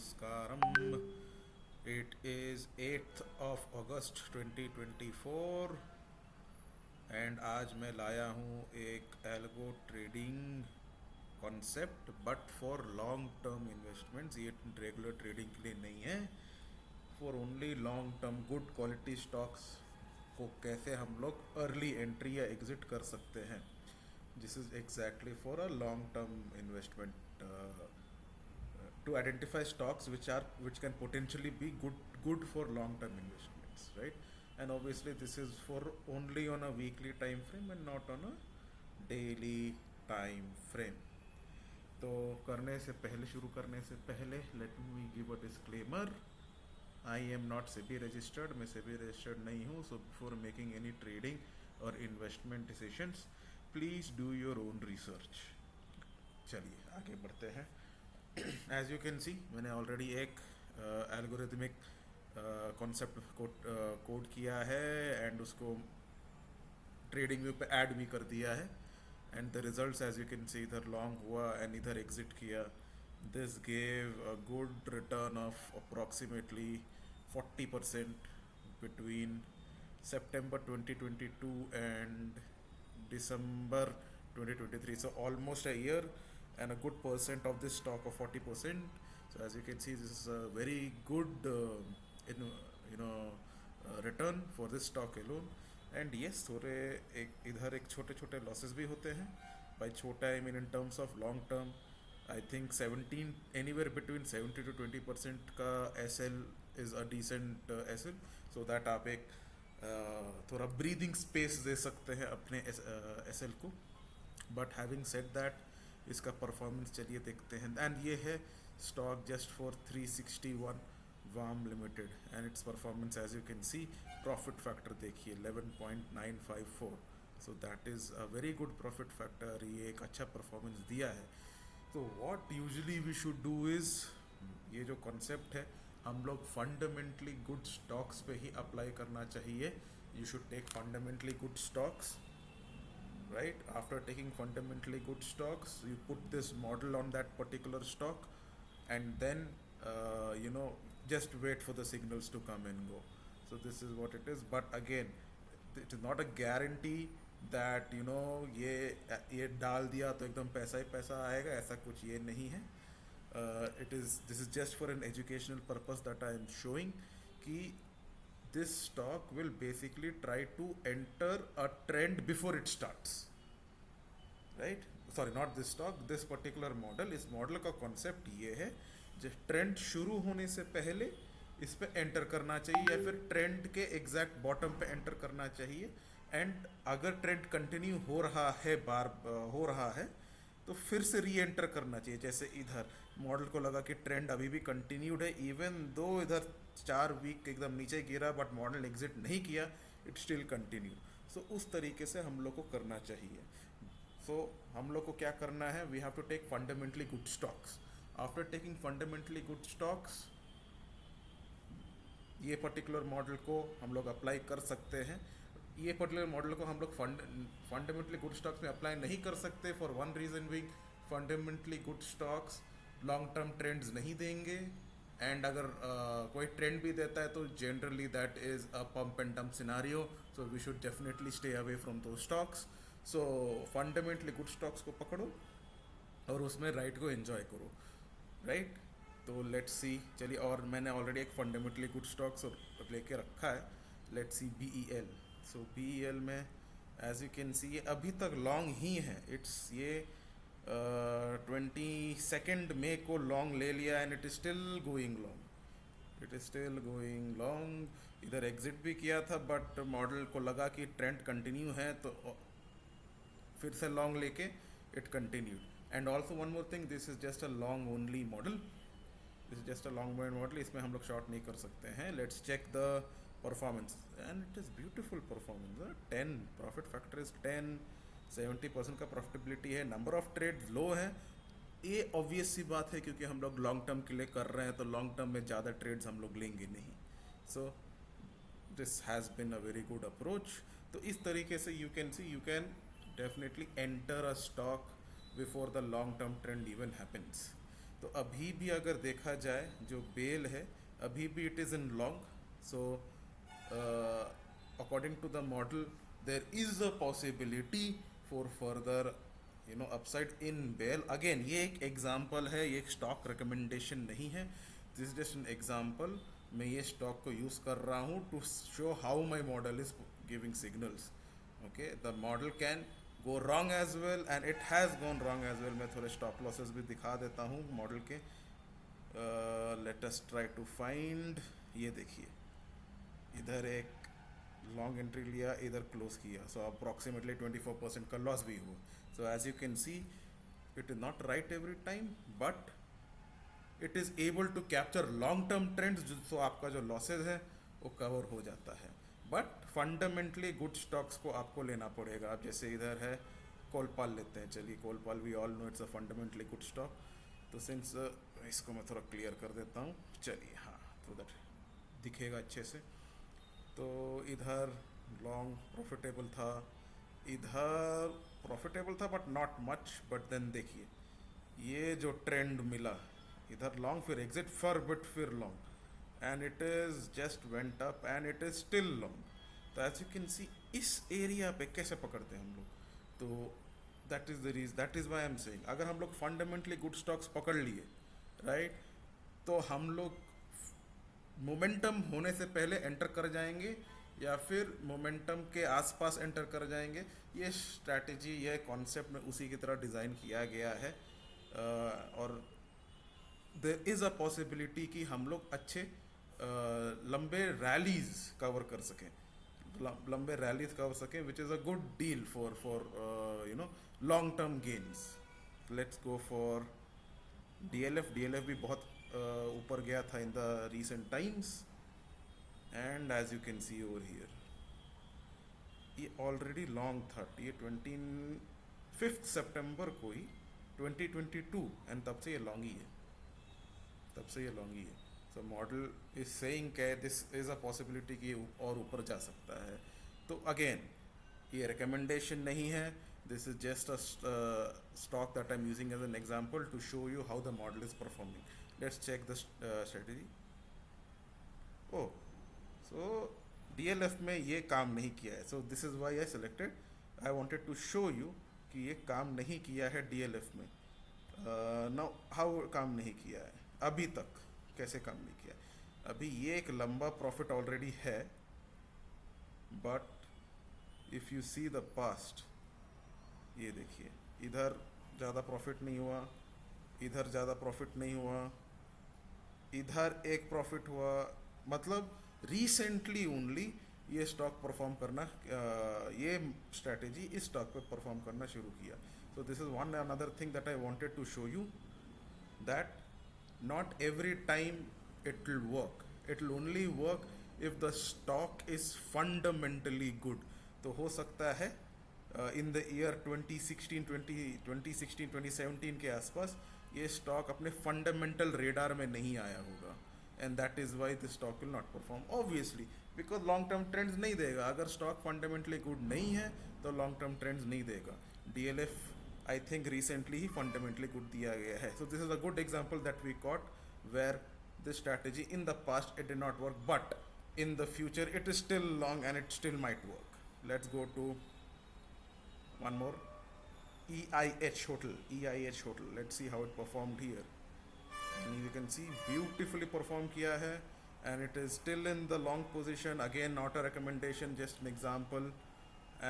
Namaskaram. It is 8th of August 2024 and आज मैं लाया हूँ एक algo trading concept but for long term investments. ये रेगुलर ट्रेडिंग के लिए नहीं है, for only long term good quality stocks को कैसे हम लोग अर्ली एंट्री या एग्जिट कर सकते हैं. This is exactly for a long term investment to identify stocks which can potentially be good for long term investments, right? And obviously this is for only on a weekly time frame and not on a daily time frame. तो करने से पहले शुरू करने से पहले let me give a disclaimer. I am not SEBI registered, मैं SEBI registered नहीं हूँ. So before making any trading और investment decisions please do your own research. चलिए आगे बढ़ते हैं. एज यू कैन सी मैंने ऑलरेडी एक एल्गोरिथमिक कॉन्सेप्ट कोड किया है एंड उसको ट्रेडिंग व्यू पे ऐड भी कर दिया है. And the results as you can see इधर लॉन्ग हुआ एंड इधर एग्जिट किया. This gave a good return of approximately 40% between September 2022 and December 2023. So almost a year and a good percent of this stock of 40%. So as you can see, this is a very good in, you know return for this stock alone. And yes, थोड़े इधर एक छोटे छोटे losses भी होते हैं. बाई छोटा I mean in terms of long term I think 17 anywhere between 70 to 20% का S L is a decent S L. So that आप एक थोड़ा ब्रीदिंग स्पेस दे सकते हैं अपने एस एल को. बट हैविंग सेड दैट इसका परफॉर्मेंस चलिए देखते हैं. एंड ये है स्टॉक जस्ट फॉर 361 वाम limited and it's performance as you can see. Profit factor देखिए 11.954. So that is a very good profit factor. ये एक अच्छा परफॉर्मेंस दिया है. तो what usually we should do is, ये जो कॉन्सेप्ट है हम लोग फंडामेंटली गुड स्टॉक्स पे ही अप्लाई करना चाहिए. You should take fundamentally good stocks, right? After taking fundamentally good stocks, you put this model on that particular stock and then just wait for the signals to come and go. So this is what it is. But again, it is not a guarantee that ये डाल दिया तो एकदम पैसा ही पैसा आएगा, ऐसा कुछ ये नहीं है. This is just for an educational purpose that I am showing कि this stock will basically try to enter a trend before it starts, right? Sorry, not this stock, this particular model. इस model का concept ये है जो trend शुरू होने से पहले इस पे एंटर करना चाहिए या फिर ट्रेंड के एग्जैक्ट बॉटम पे एंटर करना चाहिए. एंड अगर ट्रेंड कंटिन्यू हो रहा है हो रहा है तो फिर से री एंटर करना चाहिए. जैसे इधर मॉडल को लगा कि ट्रेंड अभी भी कंटिन्यूड है इवन दो इधर 4 वीक एकदम नीचे गिरा बट मॉडल एग्जिट नहीं किया, इट स्टिल कंटिन्यू. सो उस तरीके से हम लोग को करना चाहिए. सो हम लोग को क्या करना है, we have to take fundamentally good stocks. After taking fundamentally good stocks ये पर्टिकुलर मॉडल को हम लोग अप्लाई कर सकते हैं. ये पर्टिकुलर मॉडल को हम लोग फंडामेंटली गुड स्टॉक्स में अप्लाई नहीं कर सकते for one reason being fundamentally good stocks long term trends नहीं देंगे. एंड अगर कोई ट्रेंड भी देता है तो generally that is a pump and dump scenario. So we should definitely stay away from those stocks. So fundamentally good stocks को पकड़ो और उसमें राइट को एंजॉय करो, राइट? तो लेट्स सी. चलिए, और मैंने ऑलरेडी एक फंडामेंटली गुड स्टॉक्स लेके रखा है. Let's see BEL. So BEL में एज यू कैन सी ये अभी तक लॉन्ग ही है. इट्स ये 22 मई को लॉन्ग ले लिया and it is still going long. It is still going long. इधर एग्जिट भी किया था बट मॉडल को लगा कि ट्रेंड कंटिन्यू है तो फिर से लॉन्ग लेके it continued. And also one more thing, this is just a long only model. This is just a long model. इसमें हम लोग शॉर्ट नहीं कर सकते हैं. Let's check the performance and it is beautiful performance. 10 profit factor is 10. 70% का profitability है. Number of trade लो है. ये ऑब्वियस सी बात है क्योंकि हम लोग लॉन्ग टर्म के लिए कर रहे हैं तो लॉन्ग टर्म में ज़्यादा ट्रेड्स हम लोग लेंगे नहीं. So this has been a very good approach. तो इस तरीके से you can definitely enter a stock before the long term trend even happens. तो अभी भी अगर देखा जाए जो बेल है, अभी भी it is in long. So according to the model there is a possibility for further upside in BEL. Again ये एक एग्जांपल है, ये एक स्टॉक रिकमेंडेशन नहीं है. This is just an example. मैं ये स्टॉक को यूज़ कर रहा हूँ to show how my model is giving signals. Okay, the model can go wrong as well and it has gone wrong as well. मैं थोड़े स्टॉप लॉसेस भी दिखा देता हूँ मॉडल के. Let us try to find. ये देखिए, इधर एक लॉन्ग एंट्री लिया, इधर क्लोज किया, सो अप्रॉक्सीमेटली 24% का लॉस भी हुआ. So as you can see it is not right every time, but it is able to capture long term trends. So आपका जो लॉसेज है वो कवर हो जाता है. बट फंडामेंटली गुड स्टॉक्स को आपको लेना पड़ेगा. आप जैसे इधर है कोलपाल लेते हैं. चलिए, Colpal we all know it's a fundamentally good stock. तो सिंस इसको मैं थोड़ा क्लियर कर देता हूँ. चलिए, हाँ, तो दैट दिखेगा अच्छे से. तो इधर लॉन्ग प्रॉफिटेबल था, इधर प्रॉफिटेबल था but not much. But then देखिए ये जो ट्रेंड मिला, इधर लॉन्ग फिर एग्जिट फर बट फिर long and it is just went up and it is still long. तो एज यू कैन सी इस एरिया पे कैसे पकड़ते हैं हम लोग. तो that is the reason, that is why I am saying, अगर हम लोग फंडामेंटली गुड स्टॉक्स पकड़ लिए, राइट, तो हम लोग मोमेंटम होने से पहले एंटर कर जाएंगे या फिर मोमेंटम के आसपास एंटर कर जाएंगे. ये स्ट्रैटेजी, ये कॉन्सेप्ट में उसी की तरह डिज़ाइन किया गया है. और देर इज़ अ पॉसिबिलिटी कि हम लोग अच्छे लंबे रैलीज कवर कर सकें, लंबे रैलीज कवर सकें, which is a good deal for long term gains. Let's go for DLF. DLF भी बहुत ऊपर गया था in the recent times and as you can see over here ये ऑलरेडी लॉन्ग था. ये 25 सितंबर को ही 2022, एंड तब से ये लॉन्ग ही है, तब से ये लॉन्ग ही है. सो मॉडल इज सेइंग के दिस इज़ अ पॉसिबिलिटी कि ये और ऊपर जा सकता है. तो अगेन ये रिकमेंडेशन नहीं है. This is just a stock that I'm using as an example to show you how the model is performing. Let's check the strategy. Oh, so DLF में ये काम नहीं किया है. So this is why I selected. I wanted to show you कि ये काम नहीं किया है DLF में. Now how काम नहीं किया है अभी तक, कैसे काम नहीं किया है. अभी ये एक लंबा प्रॉफिट ऑलरेडी है, but if you see the past, ये देखिए इधर ज़्यादा प्रॉफिट नहीं हुआ, इधर ज़्यादा प्रॉफिट नहीं हुआ, इधर एक प्रॉफिट हुआ. मतलब रिसेंटली ओनली ये स्टॉक परफॉर्म करना, ये स्ट्रैटेजी इस स्टॉक पे परफॉर्म करना शुरू किया. So this is one another thing that I wanted to show you, that not every time it will work. It will only work if the stock is fundamentally good. तो हो सकता है in the year 2016 के आसपास ये stock अपने fundamental radar में नहीं आया होगा, and that is why the stock will not perform obviously, because long term trends नहीं देगा. अगर स्टॉक फंडामेंटली गुड नहीं है तो लॉन्ग टर्म ट्रेंड्स नहीं देगा. DLF I think recently he fundamentally good दिया गया है. So this is a good example that we got where this strategy in the past it did not work, but in the future it is still long and it still might work. Let's go to one more, EIH Hotel. EIH Hotel. Let's see how it performed here. And you can see beautifully perform किया है, and it is still in the long position. Again, not a recommendation, just an example.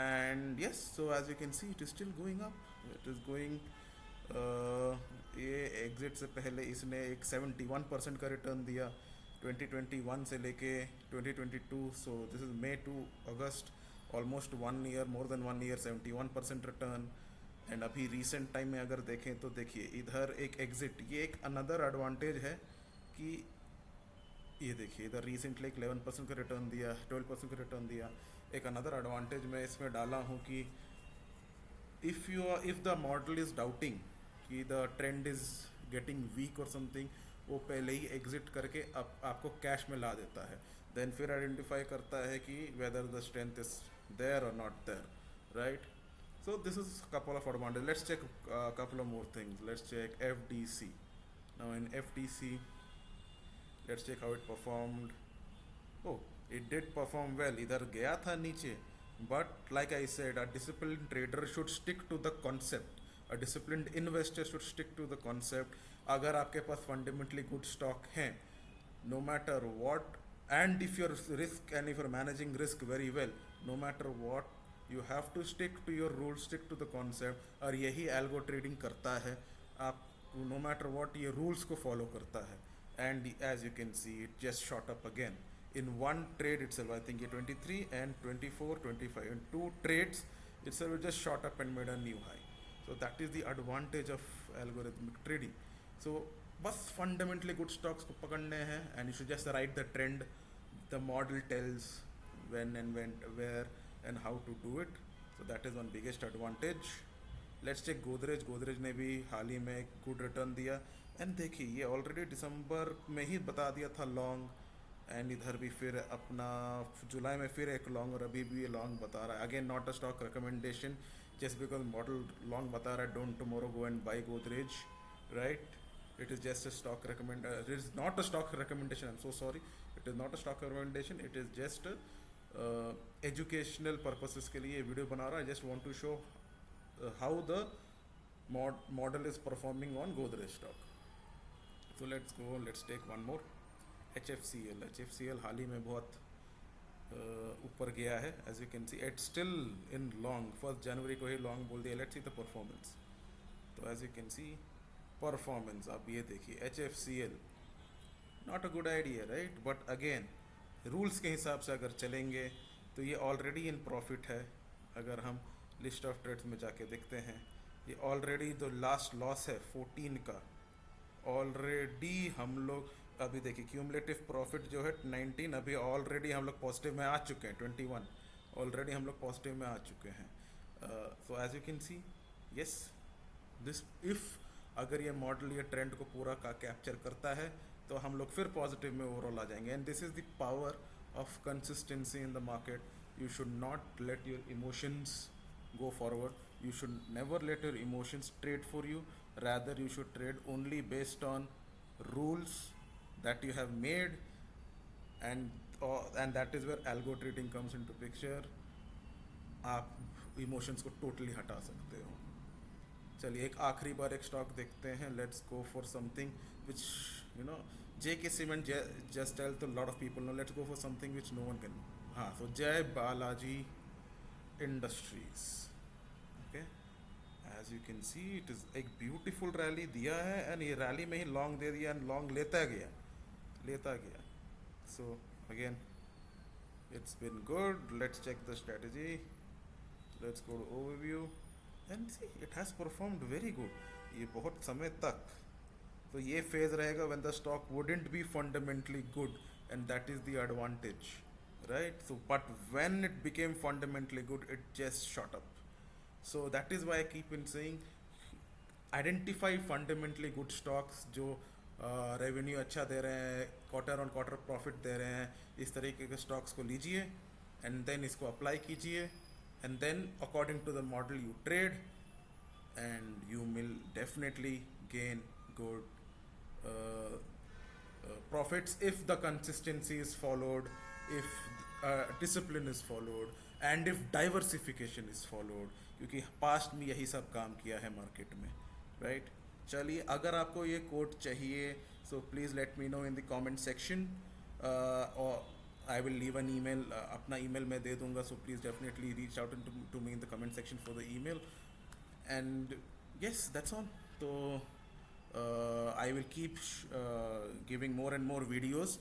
And yes, so as you can see it is still going up. It is going ये exit से पहले इसने एक 71% का return दिया 2021 से लेके 2022. So this is May to August, almost 1 year, more than 1 year, 71% return. And अभी रिसेंट टाइम में अगर देखें तो देखिए इधर एक एग्जिट, ये एक अनदर एडवांटेज है कि ये देखिए इधर रिसेंटली एक 11% का रिटर्न दिया, 12% का रिटर्न दिया. एक अनदर एडवांटेज मैं इसमें डाला हूँ कि if the model is doubting कि the trend is getting weak और समथिंग, वो पहले ही एग्जिट करके आपको कैश में ला देता है. देन फिर आइडेंटिफाई करता है कि whether the strength is there और not there, right. So this is couple of advantages. Let's check couple of more things. Let's check FDC. Now in FTC, let's check how it performed. Oh, it did perform well. इधर गया था नीचे, but like I said, a disciplined trader should stick to the concept. A disciplined investor should stick to the concept. अगर आपके पास fundamentally good stock हैं, no matter what, and if you're risk and if you're managing risk very well, no matter what, you have to stick to your rules, stick to the concept. और यही algo trading करता है. आप no matter what ये rules को follow करता है. And as you can see, it just shot up again in one trade itself. I think 23 and 24, 25 in two trades itself, it just shot up and made a new high. So that is the advantage of algorithmic trading. So बस fundamentally good stocks को पकड़ने हैं, and you should just write the trend. The model tells when and where and how to do it. So that is one biggest advantage. Let's check Godrej ने भी हाल ही में एक good return दिया. And देखिए ये ऑलरेडी दिसंबर में ही बता दिया था लॉन्ग, एंड इधर भी फिर अपना जुलाई में फिर एक लॉन्ग, और अभी भी ये लॉन्ग बता रहा है. Again not a stock recommendation, just because model long बता रहा है, don't tomorrow go and buy Godrej, right. It is just a stock recommend, it is not a stock recommendation, I am so sorry. It is not a stock recommendation, it is just educational purposes के लिए video बना रहा है. Just want to show how the model is performing on Godrej stock. So let's go, let's take one more. HFCL हाल ही में बहुत ऊपर गया है. as you can see it's still in long. 1 जनवरी को ही लॉन्ग बोल दिया. let's see the performance. तो as you can see performance, आप ये देखिए HFCL, not a good idea, right? but again rules के हिसाब से अगर चलेंगे तो ये ऑलरेडी इन प्रॉफिट है. अगर हम लिस्ट ऑफ ट्रेड्स में जाके देखते हैं, ये ऑलरेडी जो लास्ट लॉस है 14 का, ऑलरेडी हम लोग अभी देखिए क्यूमुलेटिव प्रॉफिट जो है 19, अभी ऑलरेडी हम लोग पॉजिटिव में आ चुके हैं. 21 ऑलरेडी हम लोग पॉजिटिव में आ चुके हैं. So as you can see, yes, this if अगर ये मॉडल ये ट्रेंड को पूरा का कैप्चर करता है तो हम लोग फिर पॉजिटिव में ओवरऑल आ जाएंगे. And this is the power of consistency in the market. You should not let your emotions go forward. You should never let your emotions trade for you. Rather, you should trade only based on rules that you have made, and that is where algo trading comes into picture. आप emotions को totally हटा सकते हो. चलिए एक आखिरी बार एक stock देखते हैं. Let's go for something which JK Cement, just tell to a lot of people. Now let's go for something which no one can. हाँ, so Jai Balaji industries. Okay, as you can see it is एक beautiful rally दिया है, and ये rally में ही long they दिया, and long लेता गया. So again it's been good. Let's check the strategy. Let's go to overview and see it has performed very good. ये बहुत समय तक तो ये फेज रहेगा when the stock wouldn't be fundamentally good, and that is the advantage, right? So but when it became fundamentally good, it just shot up. So that is why I keep on saying identify fundamentally good stocks जो revenue अच्छा दे रहे हैं, quarter on quarter profit दे रहे हैं. इस तरीके के स्टॉक्स को लीजिए एंड देन इसको अप्लाई कीजिए, and then according to the model you trade, and you will definitely gain good profits if the consistency is followed, if discipline is followed, and if diversification is followed. क्योंकि past में यही सब काम किया है market में, right? चलिए, अगर आपको ये कोड चाहिए so please let me know in the comment section, और I will leave an email. अपना ईमेल मैं दे दूंगा, so please definitely reach out to me in the comment section for the email. And yes, that's all. तो I will keep giving more and more videos,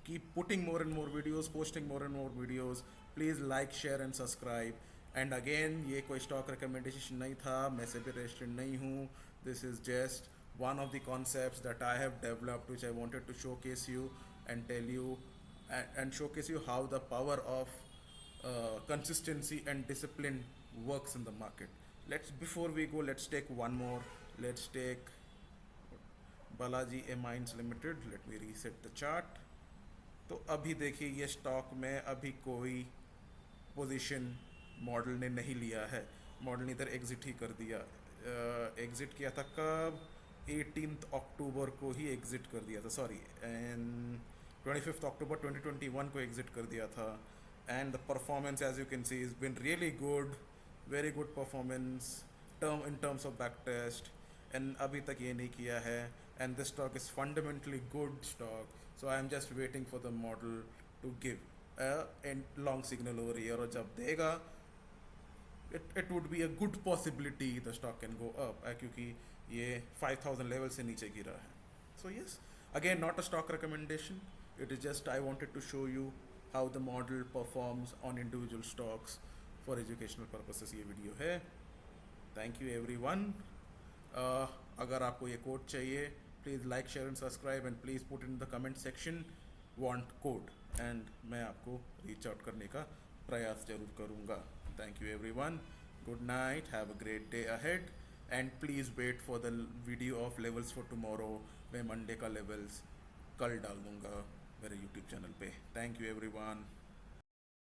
keep putting more and more videos, posting more and more videos. Please like, share and subscribe. And again, ये कोई stock recommendation नहीं था, मैं से भी registered नहीं हूँ. This is just one of the concepts that I have developed, which I wanted to showcase you and tell you and showcase you how the power of consistency and discipline works in the market. Before we go, let's take one more. Let's take Balaji amines limited. Let me reset the chart. तो अभी देखिए ये stock में अभी कोई position model ने नहीं लिया है. मॉडल ने इधर एग्जिट ही कर दिया. एग्जिट किया था कब? 18th अक्टूबर को ही एग्ज़िट कर दिया था, सॉरी, एंड 25th अक्टूबर 2021 को एग्ज़िट कर दिया था. And the performance as you can see is been really good, very good performance in terms of back test. And अभी तक ये नहीं किया है. And this stock is fundamentally good stock, so I am just waiting for the model to give and long signal over year. और जब देगा, it would be a good possibility the stock can go up, क्योंकि ये 5000 level से नीचे गिरा है. So yes, again not a stock recommendation, it is just I wanted to show you how the model performs on individual stocks for educational purposes. ये video है. Thank you everyone. अगर आपको ये कोड चाहिए, please like share and subscribe and please put in the comment section want code, and मैं आपको reach out करने का प्रयास जरूर करूँगा. Thank you everyone. Good night. Have a great day ahead. And please wait for the video of levels for tomorrow. मैं Monday का levels कल डाल दूँगा मेरे YouTube चैनल पे. Thank you everyone.